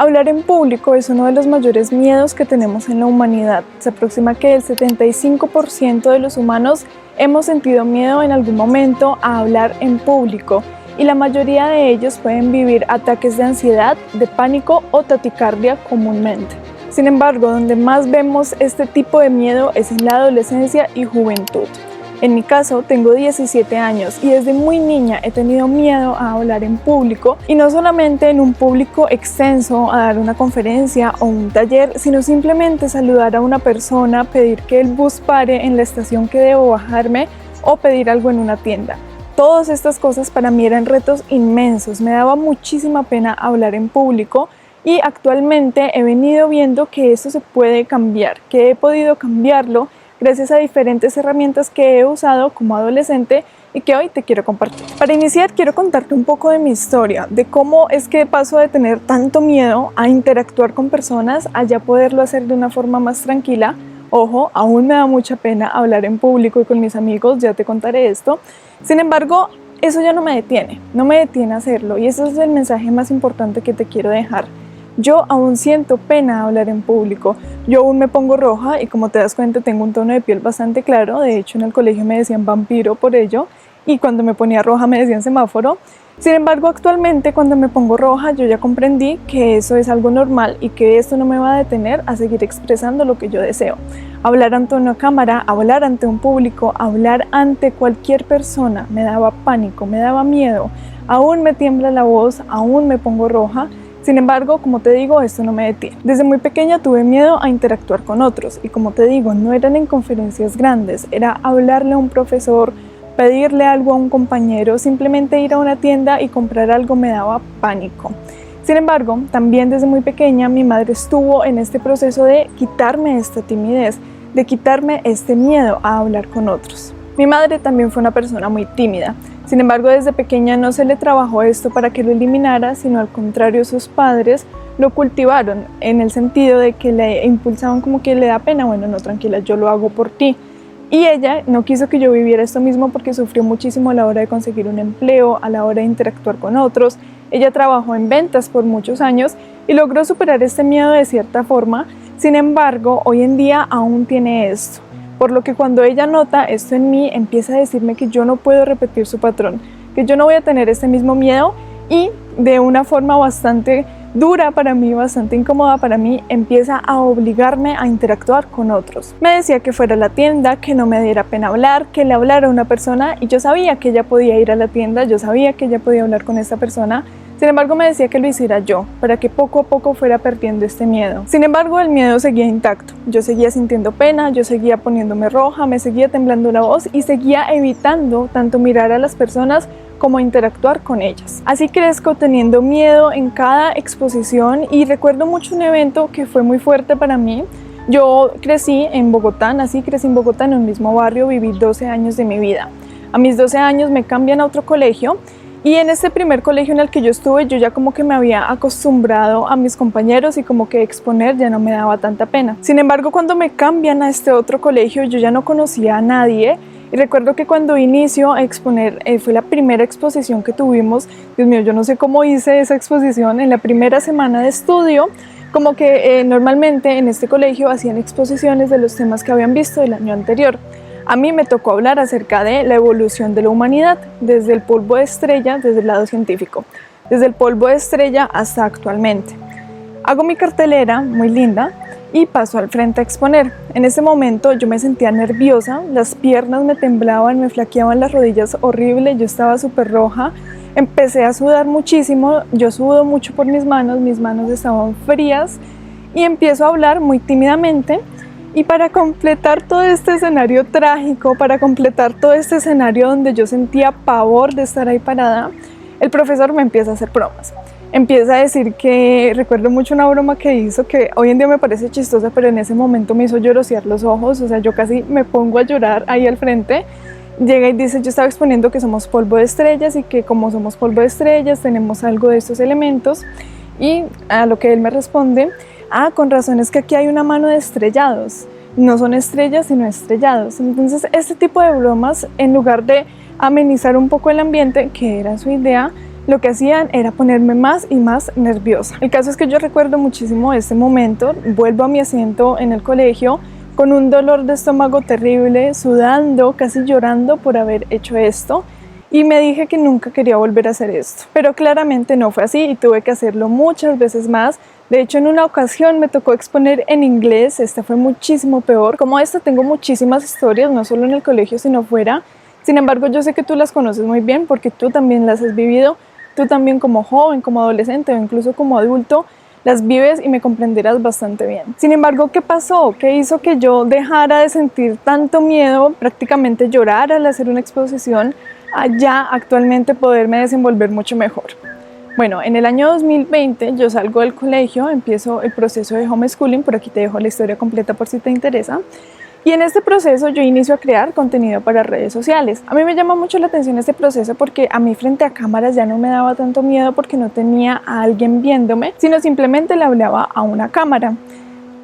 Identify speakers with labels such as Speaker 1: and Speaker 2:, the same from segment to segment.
Speaker 1: Hablar en público es uno de los mayores miedos que tenemos en la humanidad. Se aproxima que el 75% de los humanos hemos sentido miedo en algún momento a hablar en público y la mayoría de ellos pueden vivir ataques de ansiedad, de pánico o taquicardia comúnmente. Sin embargo, donde más vemos este tipo de miedo es en la adolescencia y juventud. En mi caso, tengo 17 años y desde muy niña he tenido miedo a hablar en público y no solamente en un público extenso, a dar una conferencia o un taller, sino simplemente saludar a una persona, pedir que el bus pare en la estación que debo bajarme o pedir algo en una tienda. Todas estas cosas para mí eran retos inmensos, me daba muchísima pena hablar en público y actualmente he venido viendo que eso se puede cambiar, que he podido cambiarlo gracias a diferentes herramientas que he usado como adolescente y que hoy te quiero compartir. Para iniciar, quiero contarte un poco de mi historia, de cómo es que paso de tener tanto miedo a interactuar con personas a ya poderlo hacer de una forma más tranquila. Ojo, aún me da mucha pena hablar en público y con mis amigos, ya te contaré esto. Sin embargo, eso ya no me detiene a hacerlo y ese es el mensaje más importante que te quiero dejar. Yo aún siento pena hablar en público, yo aún me pongo roja y como te das cuenta tengo un tono de piel bastante claro, de hecho en el colegio me decían vampiro por ello y cuando me ponía roja me decían semáforo. Sin embargo, actualmente cuando me pongo roja yo ya comprendí que eso es algo normal y que esto no me va a detener a seguir expresando lo que yo deseo. Hablar ante una cámara, hablar ante un público, hablar ante cualquier persona me daba pánico, me daba miedo, aún me tiembla la voz, aún me pongo roja. Sin embargo, como te digo, esto no me detiene. Desde muy pequeña tuve miedo a interactuar con otros y como te digo, no eran en conferencias grandes, era hablarle a un profesor, pedirle algo a un compañero, simplemente ir a una tienda y comprar algo me daba pánico. Sin embargo, también desde muy pequeña mi madre estuvo en este proceso de quitarme esta timidez, de quitarme este miedo a hablar con otros. Mi madre también fue una persona muy tímida. Sin embargo, desde pequeña no se le trabajó esto para que lo eliminara, sino al contrario, sus padres lo cultivaron en el sentido de que le impulsaban como que le da pena, bueno, no, tranquila, yo lo hago por ti. Y ella no quiso que yo viviera esto mismo porque sufrió muchísimo a la hora de conseguir un empleo, a la hora de interactuar con otros. Ella trabajó en ventas por muchos años y logró superar este miedo de cierta forma. Sin embargo, hoy en día aún tiene esto. Por lo que cuando ella nota esto en mí, empieza a decirme que yo no puedo repetir su patrón, que yo no voy a tener este mismo miedo y de una forma bastante dura para mí, bastante incómoda para mí, empieza a obligarme a interactuar con otros. Me decía que fuera a la tienda, que no me diera pena hablar, que le hablara a una persona y yo sabía que ella podía ir a la tienda, yo sabía que ella podía hablar con esta persona. Sin embargo, me decía que lo hiciera yo, para que poco a poco fuera perdiendo este miedo. Sin embargo, el miedo seguía intacto. Yo seguía sintiendo pena, yo seguía poniéndome roja, me seguía temblando la voz y seguía evitando tanto mirar a las personas como interactuar con ellas. Así crezco teniendo miedo en cada exposición y recuerdo mucho un evento que fue muy fuerte para mí. Yo crecí en Bogotá, crecí en Bogotá en un mismo barrio, viví 12 años de mi vida. A mis 12 años me cambian a otro colegio. Y en este primer colegio en el que yo estuve, yo ya como que me había acostumbrado a mis compañeros y como que exponer ya no me daba tanta pena. Sin embargo, cuando me cambian a este otro colegio, yo ya no conocía a nadie. Y recuerdo que cuando inicio a exponer, fue la primera exposición que tuvimos. Dios mío, yo no sé cómo hice esa exposición en la primera semana de estudio. Como que normalmente en este colegio hacían exposiciones de los temas que habían visto el año anterior. A mí me tocó hablar acerca de la evolución de la humanidad, desde el polvo de estrella, desde el lado científico, desde el polvo de estrella hasta actualmente. Hago mi cartelera muy linda y paso al frente a exponer. En ese momento yo me sentía nerviosa, las piernas me temblaban, me flaqueaban las rodillas horrible, yo estaba súper roja, empecé a sudar muchísimo, yo sudo mucho por mis manos estaban frías y empiezo a hablar muy tímidamente. Y para completar todo este escenario trágico, para completar todo este escenario donde yo sentía pavor de estar ahí parada, el profesor me empieza a hacer bromas. Empieza a decir que, recuerdo mucho una broma que hizo que hoy en día me parece chistosa, pero en ese momento me hizo llorosear los ojos, o sea, yo casi me pongo a llorar ahí al frente. Llega y dice, yo estaba exponiendo que somos polvo de estrellas y que como somos polvo de estrellas tenemos algo de estos elementos. Y a lo que él me responde, con razón, es que aquí hay una mano de estrellados, no son estrellas sino estrellados. Entonces este tipo de bromas, en lugar de amenizar un poco el ambiente, que era su idea, lo que hacían era ponerme más y más nerviosa. El caso es que yo recuerdo muchísimo este momento, vuelvo a mi asiento en el colegio con un dolor de estómago terrible, sudando, casi llorando por haber hecho esto, y me dije que nunca quería volver a hacer esto. Pero claramente no fue así y tuve que hacerlo muchas veces más. De hecho, en una ocasión me tocó exponer en inglés, esta fue muchísimo peor. Como esta tengo muchísimas historias, no solo en el colegio sino fuera. Sin embargo, yo sé que tú las conoces muy bien porque tú también las has vivido. Tú también como joven, como adolescente o incluso como adulto, las vives y me comprenderás bastante bien. Sin embargo, ¿qué pasó? ¿Qué hizo que yo dejara de sentir tanto miedo, prácticamente llorar al hacer una exposición, a ya actualmente poderme desenvolver mucho mejor? Bueno, en el año 2020 yo salgo del colegio, empiezo el proceso de homeschooling, por aquí te dejo la historia completa por si te interesa. Y en este proceso yo inicio a crear contenido para redes sociales. A mí me llama mucho la atención este proceso porque a mí frente a cámaras ya no me daba tanto miedo porque no tenía a alguien viéndome, sino simplemente le hablaba a una cámara.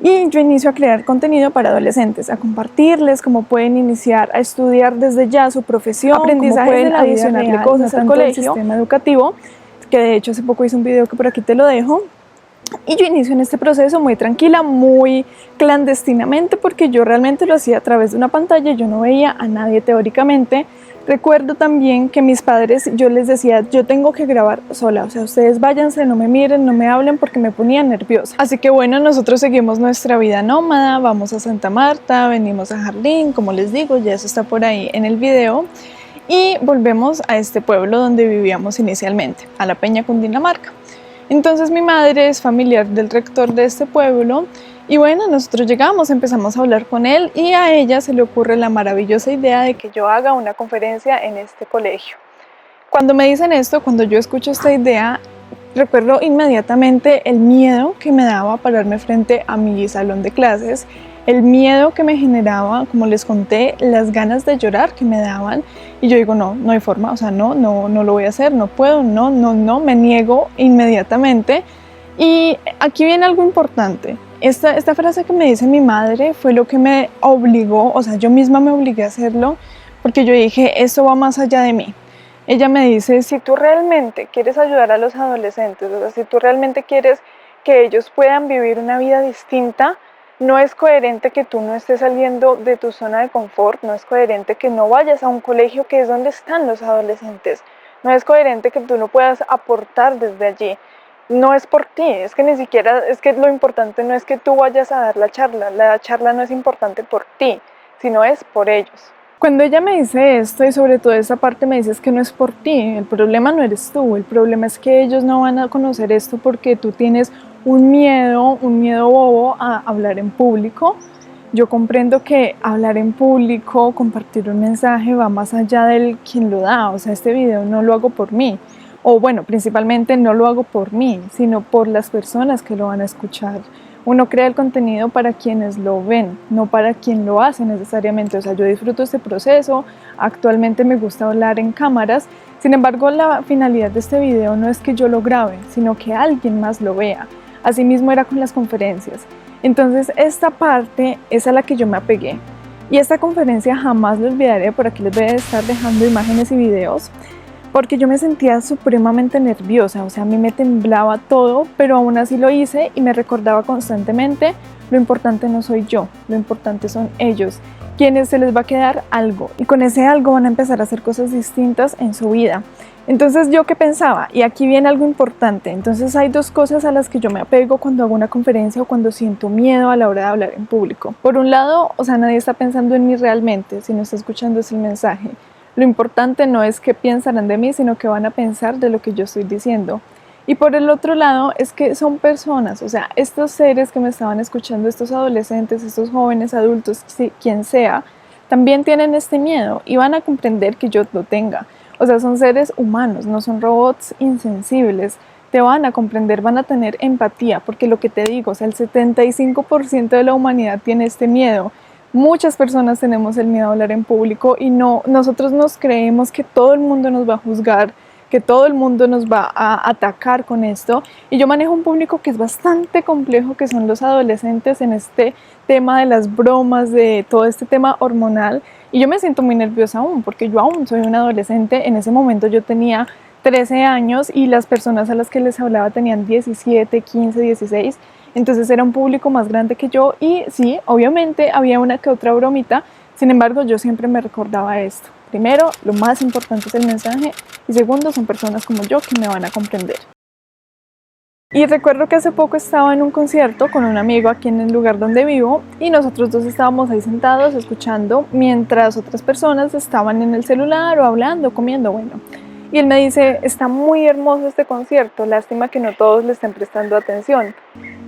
Speaker 1: Y yo inicio a crear contenido para adolescentes, a compartirles cómo pueden iniciar a estudiar desde ya su profesión, aprendizajes
Speaker 2: pueden
Speaker 1: de la vida
Speaker 2: adicionarle
Speaker 1: real,
Speaker 2: cosas
Speaker 1: no
Speaker 2: al
Speaker 1: tanto al
Speaker 2: colegio.
Speaker 1: sistema educativo, que de hecho hace poco hice un video que por aquí te lo dejo. Y yo inicio en este proceso muy tranquila, muy clandestinamente, porque yo realmente lo hacía a través de una pantalla, yo no veía a nadie teóricamente. Recuerdo también que mis padres, yo les decía, yo tengo que grabar sola, o sea, ustedes váyanse, no me miren, no me hablen porque me ponía nerviosa. Así que bueno, nosotros seguimos nuestra vida nómada, vamos a Santa Marta, venimos a Jardín, como les digo, ya eso está por ahí en el video. Y volvemos a este pueblo donde vivíamos inicialmente, a La Peña, Cundinamarca. Entonces mi madre es familiar del rector de este pueblo y bueno, nosotros llegamos, empezamos a hablar con él y a ella se le ocurre la maravillosa idea de que yo haga una conferencia en este colegio. Cuando me dicen esto, cuando yo escucho esta idea, recuerdo inmediatamente el miedo que me daba pararme frente a mi salón de clases, el miedo que me generaba, como les conté, las ganas de llorar que me daban, y yo digo, no hay forma, o sea, no lo voy a hacer, no puedo, no, me niego inmediatamente. Y aquí viene algo importante. Esta frase que me dice mi madre fue lo que me obligó, o sea, yo misma me obligué a hacerlo, porque yo dije, esto va más allá de mí. Ella me dice, si tú realmente quieres ayudar a los adolescentes, o sea, si tú realmente quieres que ellos puedan vivir una vida distinta, no es coherente que tú no estés saliendo de tu zona de confort, no es coherente que no vayas a un colegio que es donde están los adolescentes, no es coherente que tú no puedas aportar desde allí. No es por ti, es que ni siquiera, es que lo importante no es que tú vayas a dar la charla no es importante por ti, sino es por ellos. Cuando ella me dice esto y sobre todo esa parte me dices que no es por ti, el problema no eres tú, el problema es que ellos no van a conocer esto porque tú tienes un miedo bobo a hablar en público. Yo comprendo que hablar en público, compartir un mensaje va más allá del quien lo da, o sea, este video no lo hago por mí, o bueno, principalmente no lo hago por mí, sino por las personas que lo van a escuchar. Uno crea el contenido para quienes lo ven, no para quien lo hace necesariamente. O sea, yo disfruto este proceso, actualmente me gusta hablar en cámaras, sin embargo la finalidad de este video no es que yo lo grabe, sino que alguien más lo vea. Asimismo era con las conferencias. Entonces esta parte es a la que yo me apegué. Y esta conferencia jamás la olvidaré, por aquí les voy a estar dejando imágenes y videos, porque yo me sentía supremamente nerviosa, o sea, a mí me temblaba todo, pero aún así lo hice y me recordaba constantemente, lo importante no soy yo, lo importante son ellos, quienes se les va a quedar algo, y con ese algo van a empezar a hacer cosas distintas en su vida. Entonces, ¿yo qué pensaba? Y aquí viene algo importante. Entonces hay dos cosas a las que yo me apego cuando hago una conferencia o cuando siento miedo a la hora de hablar en público. Por un lado, o sea, nadie está pensando en mí realmente, sino está escuchando ese mensaje. Lo importante no es qué piensarán de mí, sino que van a pensar de lo que yo estoy diciendo. Y por el otro lado es que son personas, o sea, estos seres que me estaban escuchando, estos adolescentes, estos jóvenes, adultos, quien sea, también tienen este miedo y van a comprender que yo lo tenga. O sea, son seres humanos, no son robots insensibles. Te van a comprender, van a tener empatía, porque lo que te digo, o sea, el 75% de la humanidad tiene este miedo. Muchas personas tenemos el miedo a hablar en público y nosotros nos creemos que todo el mundo nos va a juzgar, que todo el mundo nos va a atacar con esto. Y yo manejo un público que es bastante complejo, que son los adolescentes en este tema de las bromas, de todo este tema hormonal. Y yo me siento muy nerviosa aún, porque yo aún soy una adolescente. En ese momento yo tenía 13 años y las personas a las que les hablaba tenían 17, 15, 16. Entonces era un público más grande que yo y sí, obviamente había una que otra bromita. Sin embargo, yo siempre me recordaba esto. Primero, lo más importante es el mensaje y segundo, son personas como yo que me van a comprender. Y recuerdo que hace poco estaba en un concierto con un amigo aquí en el lugar donde vivo y nosotros dos estábamos ahí sentados escuchando mientras otras personas estaban en el celular o hablando, comiendo, bueno. Y él me dice, está muy hermoso este concierto, lástima que no todos le estén prestando atención.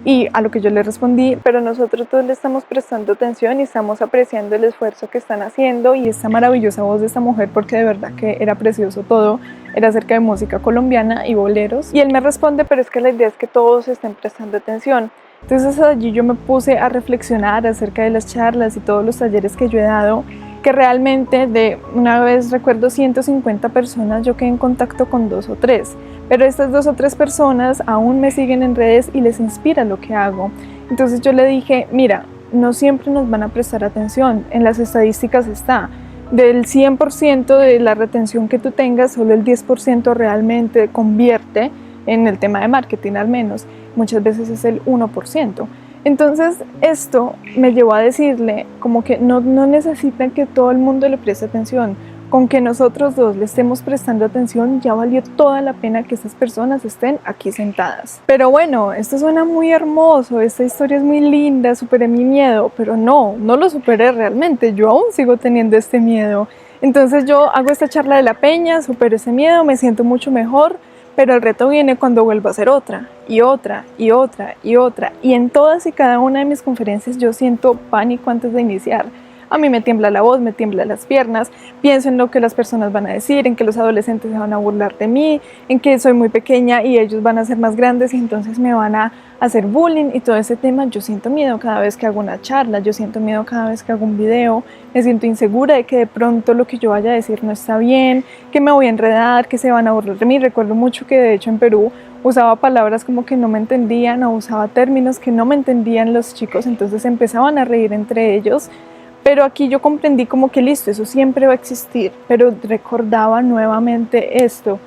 Speaker 1: Y a lo que yo le respondí, pero nosotros todos le estamos prestando atención y estamos apreciando el esfuerzo que están haciendo y esta maravillosa voz de esta mujer, porque de verdad que era precioso todo, era acerca de música colombiana y boleros. Y él me responde, pero es que la idea es que todos estén prestando atención. Entonces allí yo me puse a reflexionar acerca de las charlas y todos los talleres que yo he dado, que realmente de una vez recuerdo 150 personas, yo quedé en contacto con 2 o 3, pero estas 2 o 3 personas aún me siguen en redes y les inspira lo que hago. Entonces yo le dije, mira, no siempre nos van a prestar atención, en las estadísticas está, del 100% de la retención que tú tengas, solo el 10% realmente convierte en el tema de marketing al menos, muchas veces es el 1%. Entonces esto me llevó a decirle como que no necesitan que todo el mundo le preste atención, con que nosotros dos le estemos prestando atención ya valió toda la pena que estas personas estén aquí sentadas. Pero bueno, esto suena muy hermoso, esta historia es muy linda, superé mi miedo, pero no lo superé realmente, yo aún sigo teniendo este miedo. Entonces yo hago esta charla de la peña, supero ese miedo, me siento mucho mejor, pero el reto viene cuando vuelvo a hacer otra, y otra, y otra, y otra. Y en todas y cada una de mis conferencias yo siento pánico antes de iniciar. A mí me tiembla la voz, me tiemblan las piernas, pienso en lo que las personas van a decir, en que los adolescentes se van a burlar de mí, en que soy muy pequeña y ellos van a ser más grandes y entonces me van a hacer bullying y todo ese tema. Yo siento miedo cada vez que hago una charla, yo siento miedo cada vez que hago un video, me siento insegura de que de pronto lo que yo vaya a decir no está bien, que me voy a enredar, que se van a burlar de mí. Recuerdo mucho que de hecho en Perú usaba palabras como que no me entendían o usaba términos que no me entendían los chicos, entonces empezaban a reír entre ellos. Pero aquí yo comprendí como que listo, eso siempre va a existir, pero recordaba nuevamente esto,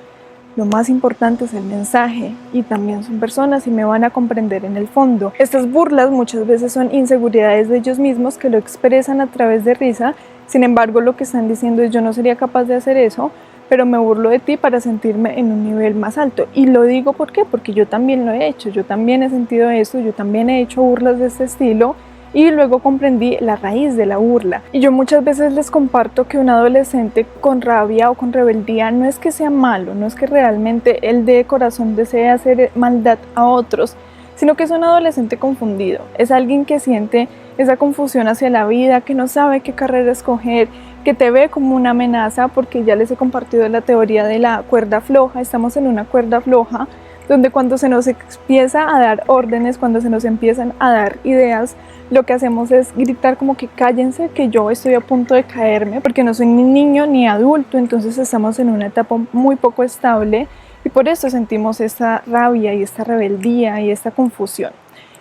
Speaker 1: lo más importante es el mensaje y también son personas y me van a comprender en el fondo. Estas burlas muchas veces son inseguridades de ellos mismos que lo expresan a través de risa, sin embargo lo que están diciendo es yo no sería capaz de hacer eso, pero me burlo de ti para sentirme en un nivel más alto. Y lo digo ¿por qué? Porque yo también lo he hecho, yo también he sentido eso, yo también he hecho burlas de este estilo. Y luego comprendí la raíz de la burla. Y yo muchas veces les comparto que un adolescente con rabia o con rebeldía no es que sea malo, no es que realmente él de corazón desee hacer maldad a otros, sino que es un adolescente confundido. Es alguien que siente esa confusión hacia la vida, que no sabe qué carrera escoger, que te ve como una amenaza, porque ya les he compartido la teoría de la cuerda floja. Estamos en una cuerda floja donde cuando se nos empieza a dar órdenes, cuando se nos empiezan a dar ideas, lo que hacemos es gritar como que cállense, que yo estoy a punto de caerme, porque no soy ni niño ni adulto, entonces estamos en una etapa muy poco estable y por eso sentimos esta rabia y esta rebeldía y esta confusión.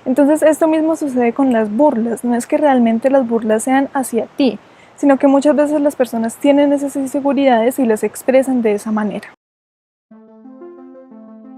Speaker 1: Entonces esto mismo sucede con las burlas, no es que realmente las burlas sean hacia ti, sino que muchas veces las personas tienen esas inseguridades y las expresan de esa manera.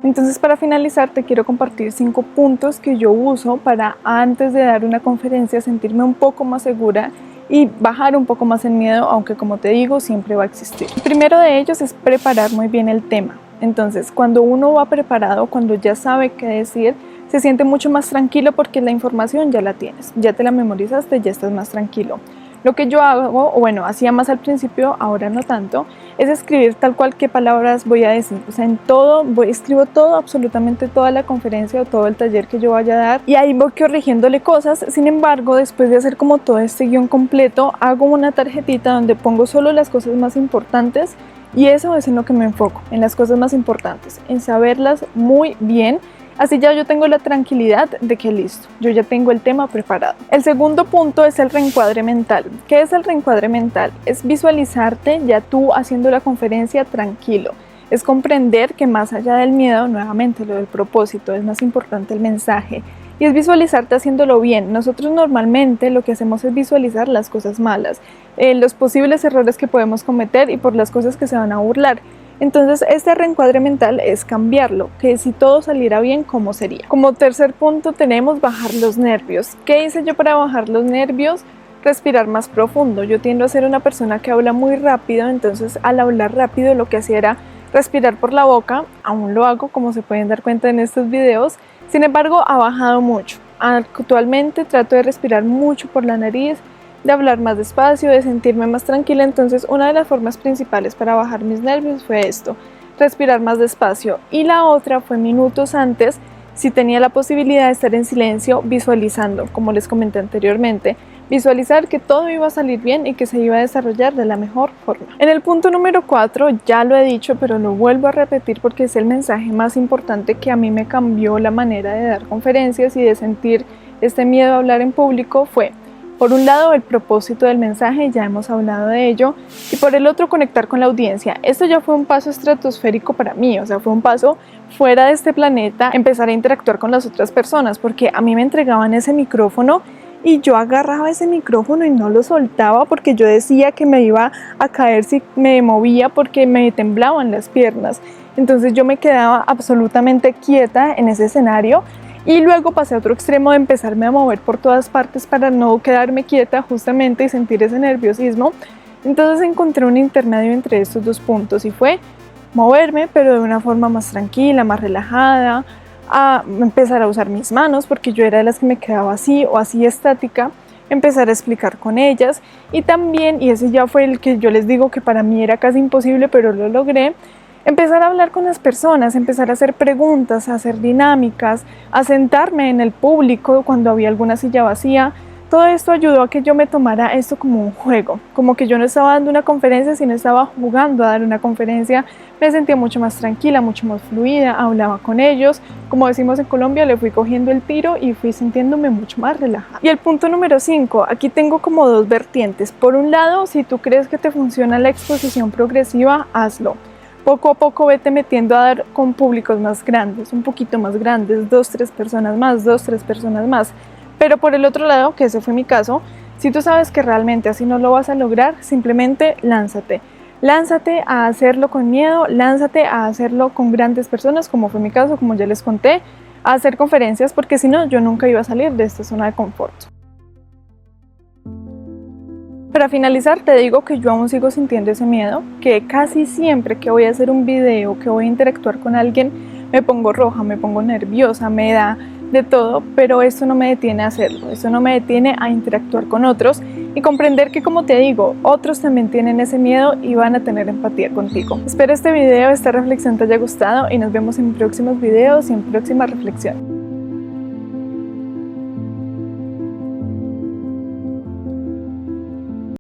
Speaker 1: Entonces para finalizar te quiero compartir 5 puntos que yo uso para antes de dar una conferencia sentirme un poco más segura y bajar un poco más el miedo, aunque como te digo siempre va a existir. El primero de ellos es preparar muy bien el tema. Entonces cuando uno va preparado, cuando ya sabe qué decir, se siente mucho más tranquilo porque la información ya la tienes, ya te la memorizaste, ya estás más tranquilo. Lo que yo hago, o bueno, hacía más al principio, ahora no tanto, es escribir tal cual qué palabras voy a decir. O sea, en todo, escribo todo, absolutamente toda la conferencia o todo el taller que yo vaya a dar y ahí voy corrigiéndole cosas. Sin embargo, después de hacer como todo este guión completo, hago una tarjetita donde pongo solo las cosas más importantes y eso es en lo que me enfoco, en las cosas más importantes, en saberlas muy bien. Así ya yo tengo la tranquilidad de que listo, yo ya tengo el tema preparado. El segundo punto es el reencuadre mental. ¿Qué es el reencuadre mental? Es visualizarte ya tú haciendo la conferencia tranquilo. Es comprender que más allá del miedo, nuevamente lo del propósito, es más importante el mensaje. Y es visualizarte haciéndolo bien. Nosotros normalmente lo que hacemos es visualizar las cosas malas, los posibles errores que podemos cometer y por las cosas que se van a burlar. Entonces este reencuadre mental es cambiarlo, que si todo saliera bien, ¿cómo sería? Como tercer punto tenemos bajar los nervios. ¿Qué hice yo para bajar los nervios? Respirar más profundo. Yo tiendo a ser una persona que habla muy rápido, entonces al hablar rápido lo que hacía era respirar por la boca. Aún lo hago, como se pueden dar cuenta en estos videos. Sin embargo, ha bajado mucho. Actualmente trato de respirar mucho por la nariz, de hablar más despacio, de sentirme más tranquila. Entonces una de las formas principales para bajar mis nervios fue esto, respirar más despacio. Y la otra fue minutos antes, si tenía la posibilidad de estar en silencio, visualizando, como les comenté anteriormente, visualizar que todo iba a salir bien y que se iba a desarrollar de la mejor forma. En el punto número 4, ya lo he dicho, pero lo vuelvo a repetir porque es el mensaje más importante que a mí me cambió la manera de dar conferencias y de sentir este miedo a hablar en público. Fue, por un lado, el propósito del mensaje, ya hemos hablado de ello, y por el otro, conectar con la audiencia. Esto ya fue un paso estratosférico para mí, o sea, fue un paso fuera de este planeta, empezar a interactuar con las otras personas, porque a mí me entregaban ese micrófono y yo agarraba ese micrófono y no lo soltaba porque yo decía que me iba a caer si me movía, porque me temblaban las piernas. Entonces yo me quedaba absolutamente quieta en ese escenario. Y luego pasé a otro extremo de empezarme a mover por todas partes para no quedarme quieta justamente y sentir ese nerviosismo. Entonces encontré un intermedio entre estos dos puntos y fue moverme, pero de una forma más tranquila, más relajada, a empezar a usar mis manos porque yo era de las que me quedaba así o así estática, empezar a explicar con ellas y también, y ese ya fue el que yo les digo que para mí era casi imposible, pero lo logré, empezar a hablar con las personas, empezar a hacer preguntas, a hacer dinámicas, a sentarme en el público cuando había alguna silla vacía. Todo esto ayudó a que yo me tomara esto como un juego, como que yo no estaba dando una conferencia, sino estaba jugando a dar una conferencia. Me sentía mucho más tranquila, mucho más fluida, hablaba con ellos. Como decimos en Colombia, le fui cogiendo el tiro y fui sintiéndome mucho más relajada. Y el punto número 5, aquí tengo como dos vertientes. Por un lado, si tú crees que te funciona la exposición progresiva, hazlo. Poco a poco vete metiendo a dar con públicos más grandes, un poquito más grandes, 2, 3 personas más, 2, 3 personas más. Pero por el otro lado, que ese fue mi caso, si tú sabes que realmente así no lo vas a lograr, simplemente lánzate. Lánzate a hacerlo con miedo, lánzate a hacerlo con grandes personas, como fue mi caso, como ya les conté, a hacer conferencias, porque si no, yo nunca iba a salir de esta zona de confort. Para finalizar, te digo que yo aún sigo sintiendo ese miedo, que casi siempre que voy a hacer un video, que voy a interactuar con alguien, me pongo roja, me pongo nerviosa, me da de todo, pero esto no me detiene a hacerlo, esto no me detiene a interactuar con otros y comprender que, como te digo, otros también tienen ese miedo y van a tener empatía contigo. Espero este video, esta reflexión te haya gustado y nos vemos en próximos videos y en próximas reflexiones.